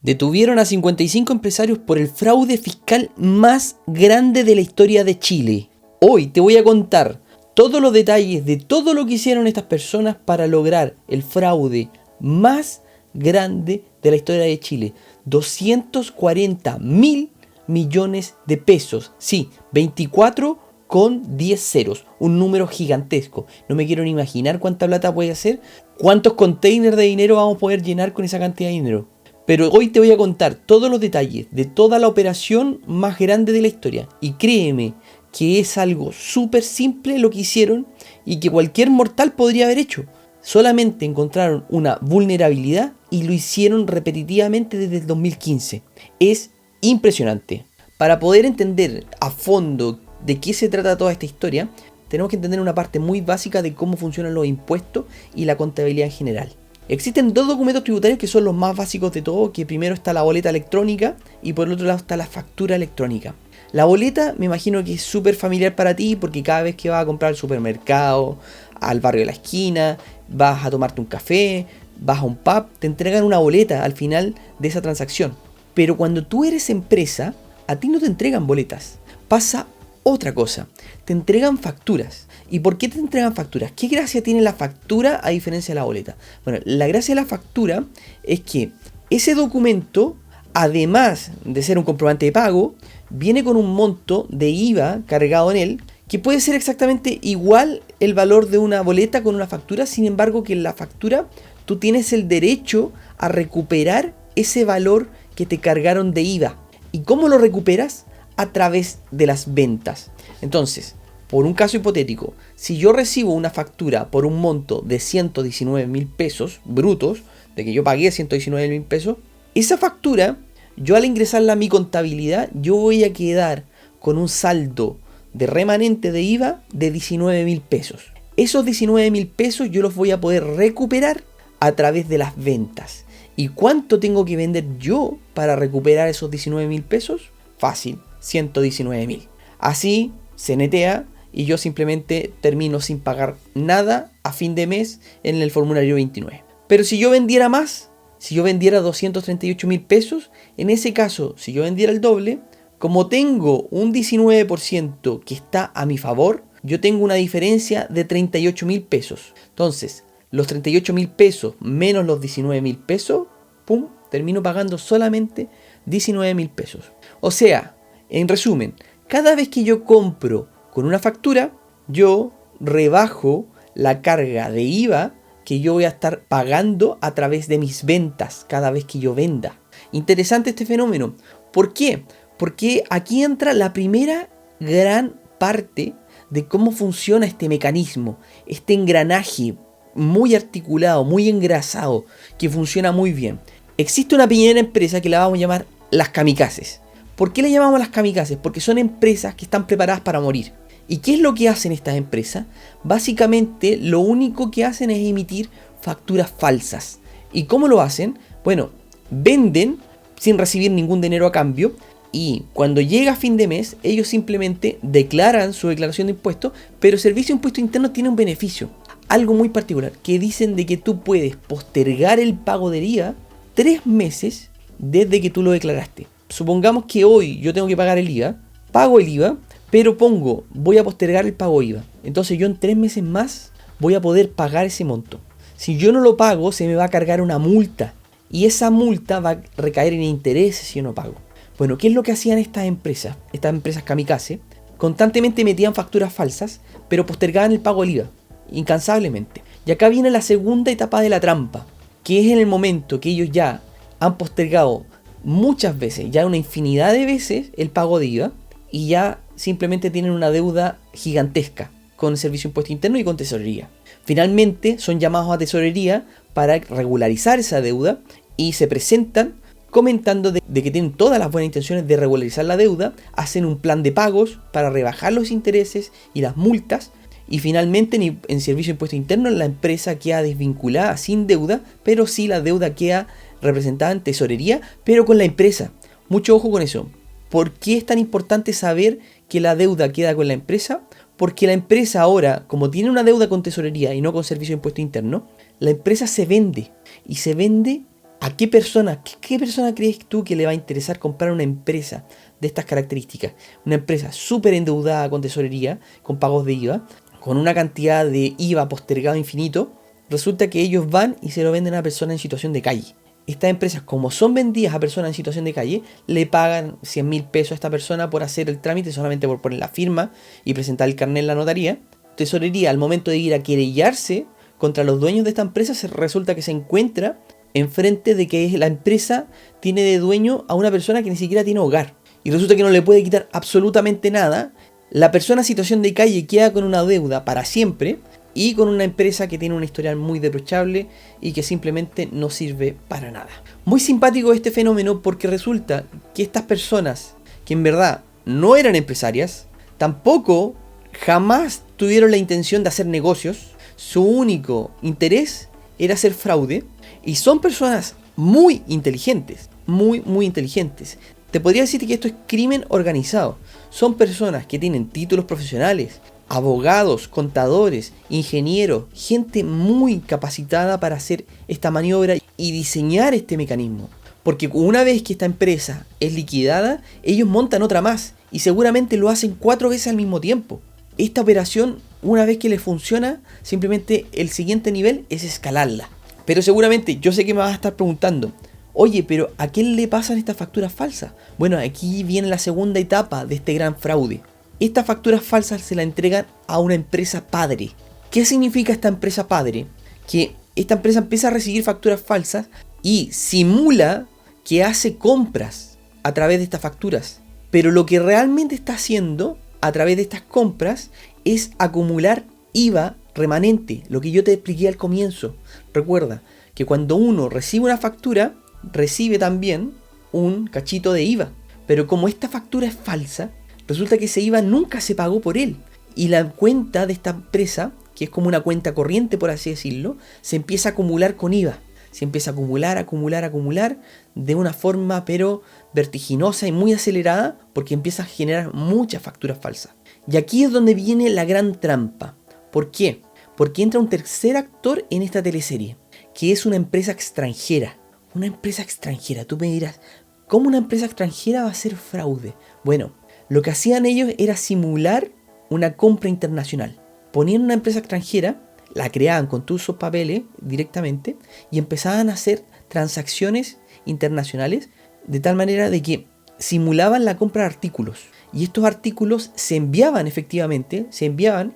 Detuvieron a 55 empresarios por el fraude fiscal más grande de la historia de Chile. Hoy te voy a contar todos los detalles de todo lo que hicieron estas personas para lograr el fraude más grande de la historia de Chile. 240.000 millones de pesos. Sí, 24 con 10 ceros. Un número gigantesco. No me quiero ni imaginar cuánta plata puede hacer. ¿Cuántos containers de dinero vamos a poder llenar con esa cantidad de dinero? Pero hoy te voy a contar todos los detalles de toda la operación más grande de la historia. Y créeme que es algo súper simple lo que hicieron y que cualquier mortal podría haber hecho. Solamente encontraron una vulnerabilidad y lo hicieron repetitivamente desde el 2015. Es impresionante. Para poder entender a fondo de qué se trata toda esta historia, tenemos que entender una parte muy básica de cómo funcionan los impuestos y la contabilidad en general. Existen dos documentos tributarios que son los más básicos de todo, que primero está la boleta electrónica y por el otro lado está la factura electrónica. La boleta me imagino que es súper familiar para ti porque cada vez que vas a comprar al supermercado, al barrio de la esquina, vas a tomarte un café, vas a un pub, te entregan una boleta al final de esa transacción. Pero cuando tú eres empresa, a ti no te entregan boletas. Pasa otra cosa, te entregan facturas. ¿Y por qué te entregan facturas? ¿Qué gracia tiene la factura a diferencia de la boleta? Bueno, la gracia de la factura es que ese documento, además de ser un comprobante de pago, viene con un monto de IVA cargado en él, que puede ser exactamente igual el valor de una boleta con una factura, sin embargo que en la factura tú tienes el derecho a recuperar ese valor que te cargaron de IVA. ¿Y cómo lo recuperas? A través de las ventas. Entonces, por un caso hipotético, si yo recibo una factura por un monto de 119.000 pesos brutos, de que yo pagué 119.000 pesos, esa factura, yo al ingresarla a mi contabilidad, yo voy a quedar con un saldo de remanente de IVA de 19.000 pesos. Esos 19.000 pesos yo los voy a poder recuperar a través de las ventas. ¿Y cuánto tengo que vender yo para recuperar esos 19.000 pesos? Fácil, 119.000. Así se netea y yo simplemente termino sin pagar nada a fin de mes en el formulario 29. Pero si yo vendiera más, si yo vendiera 238.000 pesos, en ese caso, si yo vendiera el doble, como tengo un 19% que está a mi favor, yo tengo una diferencia de 38.000 pesos. Entonces, los 38.000 pesos menos los 19.000 pesos, ¡pum!, termino pagando solamente 19.000 pesos. O sea, en resumen, cada vez que yo compro con una factura, yo rebajo la carga de IVA que yo voy a estar pagando a través de mis ventas cada vez que yo venda. Interesante este fenómeno. ¿Por qué? Porque aquí entra la primera gran parte de cómo funciona este mecanismo, este engranaje muy articulado, muy engrasado, que funciona muy bien. Existe una pequeña empresa que la vamos a llamar las kamikazes. ¿Por qué le llamamos las kamikazes? Porque son empresas que están preparadas para morir. ¿Y qué es lo que hacen estas empresas? Básicamente lo único que hacen es emitir facturas falsas. ¿Y cómo lo hacen? Bueno, venden sin recibir ningún dinero a cambio y cuando llega fin de mes ellos simplemente declaran su declaración de impuestos, pero el Servicio de Impuesto Interno tiene un beneficio, algo muy particular, que dicen de que tú puedes postergar el pago del IVA 3 meses desde que tú lo declaraste. Supongamos que hoy yo tengo que pagar el IVA, pago el IVA, pero voy a postergar el pago IVA. Entonces yo en 3 meses más voy a poder pagar ese monto. Si yo no lo pago, se me va a cargar una multa. Y esa multa va a recaer en intereses si yo no pago. Bueno, ¿qué es lo que hacían estas empresas kamikaze? Constantemente metían facturas falsas, pero postergaban el pago del IVA, incansablemente. Y acá viene la segunda etapa de la trampa, que es en el momento que ellos ya han postergado muchas veces, ya una infinidad de veces, el pago de IVA y ya simplemente tienen una deuda gigantesca con el Servicio de Impuesto Interno y con Tesorería. Finalmente son llamados a Tesorería para regularizar esa deuda y se presentan comentando de que tienen todas las buenas intenciones de regularizar la deuda, hacen un plan de pagos para rebajar los intereses y las multas y finalmente en Servicio de Impuesto Interno la empresa queda desvinculada sin deuda, pero sí la deuda queda representada en Tesorería, pero con la empresa. Mucho ojo con eso. ¿Por qué es tan importante saber que la deuda queda con la empresa? Porque la empresa ahora, como tiene una deuda con Tesorería y no con Servicio de Impuesto Interno, la empresa se vende. Y se vende ¿A qué persona crees tú que le va a interesar comprar una empresa de estas características? Una empresa súper endeudada con tesorería, con pagos de IVA, con una cantidad de IVA postergado infinito. Resulta que ellos van y se lo venden a personas en situación de calle. Estas empresas, como son vendidas a personas en situación de calle, le pagan 100.000 pesos a esta persona por hacer el trámite, solamente por poner la firma y presentar el carnet en la notaría. Tesorería, al momento de ir a querellarse contra los dueños de esta empresa, resulta que se encuentra enfrente de que la empresa tiene de dueño a una persona que ni siquiera tiene hogar. Y resulta que no le puede quitar absolutamente nada. La persona en situación de calle queda con una deuda para siempre y con una empresa que tiene un historial muy reprochable y que simplemente no sirve para nada. Muy simpático este fenómeno porque resulta que estas personas, que en verdad no eran empresarias, tampoco jamás tuvieron la intención de hacer negocios, su único interés era hacer fraude, y son personas muy inteligentes, muy inteligentes. Te podría decir que esto es crimen organizado. Son personas que tienen títulos profesionales, abogados, contadores, ingenieros, gente muy capacitada para hacer esta maniobra y diseñar este mecanismo. Porque una vez que esta empresa es liquidada, ellos montan otra más y seguramente lo hacen 4 veces al mismo tiempo. Esta operación, una vez que les funciona, simplemente el siguiente nivel es escalarla. Pero seguramente yo sé que me vas a estar preguntando, oye, pero ¿a quién le pasan estas facturas falsas? Bueno, aquí viene la segunda etapa de este gran fraude. Estas facturas falsas se las entregan a una empresa padre. ¿Qué significa esta empresa padre? Que esta empresa empieza a recibir facturas falsas y simula que hace compras a través de estas facturas. Pero lo que realmente está haciendo a través de estas compras es acumular IVA remanente, lo que yo te expliqué al comienzo. Recuerda que cuando uno recibe una factura, recibe también un cachito de IVA. Pero como esta factura es falsa, resulta que ese IVA nunca se pagó por él. Y la cuenta de esta empresa, que es como una cuenta corriente por así decirlo, se empieza a acumular con IVA. Se empieza a acumular de una forma pero vertiginosa y muy acelerada, porque empieza a generar muchas facturas falsas. Y aquí es donde viene la gran trampa. ¿Por qué? Porque entra un tercer actor en esta teleserie, que es una empresa extranjera. Una empresa extranjera. Tú me dirás, ¿cómo una empresa extranjera va a hacer fraude? Bueno, lo que hacían ellos era simular una compra internacional. Ponían una empresa extranjera, la creaban con todos sus papeles directamente y empezaban a hacer transacciones internacionales de tal manera de que simulaban la compra de artículos. Y estos artículos se enviaban efectivamente,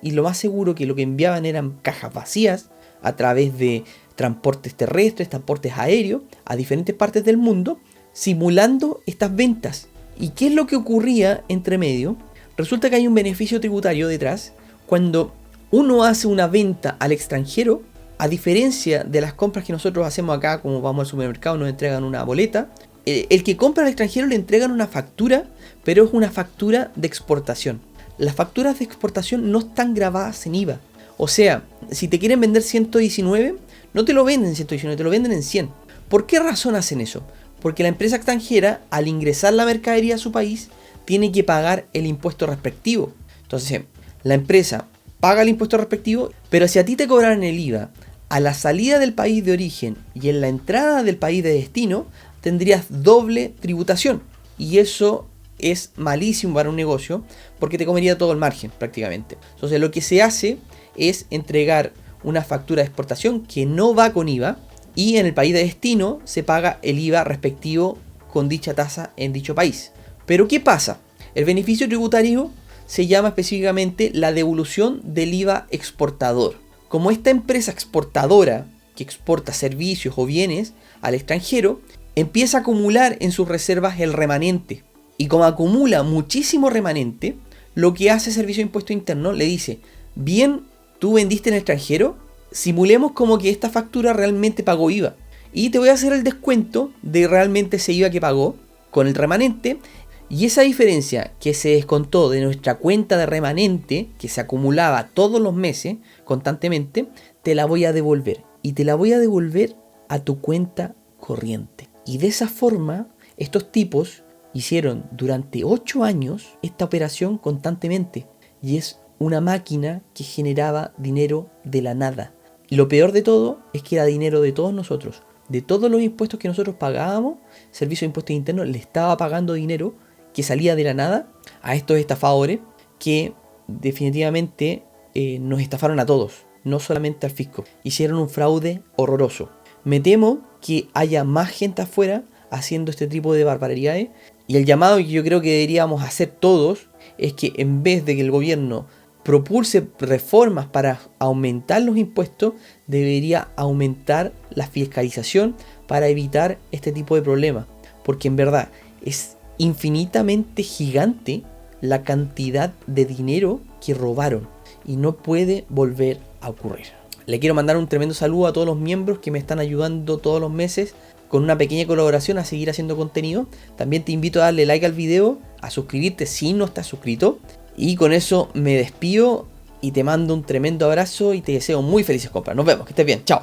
y lo más seguro que lo que enviaban eran cajas vacías a través de transportes terrestres, transportes aéreos a diferentes partes del mundo, simulando estas ventas. ¿Y qué es lo que ocurría entre medio? Resulta que hay un beneficio tributario detrás. Cuando uno hace una venta al extranjero, a diferencia de las compras que nosotros hacemos acá, como vamos al supermercado, nos entregan una boleta, el que compra al extranjero le entregan una factura, pero es una factura de exportación. Las facturas de exportación no están grabadas en IVA. O sea, si te quieren vender 119, no te lo venden en 119, te lo venden en 100. ¿Por qué razón hacen eso? Porque la empresa extranjera, al ingresar la mercadería a su país, tiene que pagar el impuesto respectivo. Entonces, la empresa paga el impuesto respectivo, pero si a ti te cobraran el IVA a la salida del país de origen y en la entrada del país de destino, tendrías doble tributación. Y eso es malísimo para un negocio porque te comería todo el margen prácticamente. Entonces lo que se hace es entregar una factura de exportación que no va con IVA y en el país de destino se paga el IVA respectivo con dicha tasa en dicho país. Pero ¿qué pasa? El beneficio tributario se llama específicamente la devolución del IVA exportador. Como esta empresa exportadora que exporta servicios o bienes al extranjero, empieza a acumular en sus reservas el remanente. Y como acumula muchísimo remanente, lo que hace Servicio de Impuesto Interno le dice, bien, tú vendiste en el extranjero, simulemos como que esta factura realmente pagó IVA. Y te voy a hacer el descuento de realmente ese IVA que pagó con el remanente. Y esa diferencia que se descontó de nuestra cuenta de remanente, que se acumulaba todos los meses constantemente, te la voy a devolver. Y te la voy a devolver a tu cuenta corriente. Y de esa forma, estos tipos hicieron durante 8 años esta operación constantemente. Y es una máquina que generaba dinero de la nada. Y lo peor de todo es que era dinero de todos nosotros. de todos los impuestos que nosotros pagábamos, Servicio de Impuestos Internos le estaba pagando dinero que salía de la nada a estos estafadores que definitivamente nos estafaron a todos, no solamente al fisco. Hicieron un fraude horroroso. Me temo que haya más gente afuera haciendo este tipo de barbaridades, y el llamado que yo creo que deberíamos hacer todos es que en vez de que el gobierno propulse reformas para aumentar los impuestos, debería aumentar la fiscalización para evitar este tipo de problemas, porque en verdad es infinitamente gigante la cantidad de dinero que robaron y no puede volver a ocurrir. Le quiero mandar un tremendo saludo a todos los miembros que me están ayudando todos los meses con una pequeña colaboración a seguir haciendo contenido. También te invito a darle like al video, a suscribirte si no estás suscrito. Y con eso me despido y te mando un tremendo abrazo y te deseo muy felices compras. Nos vemos, que estés bien, chao.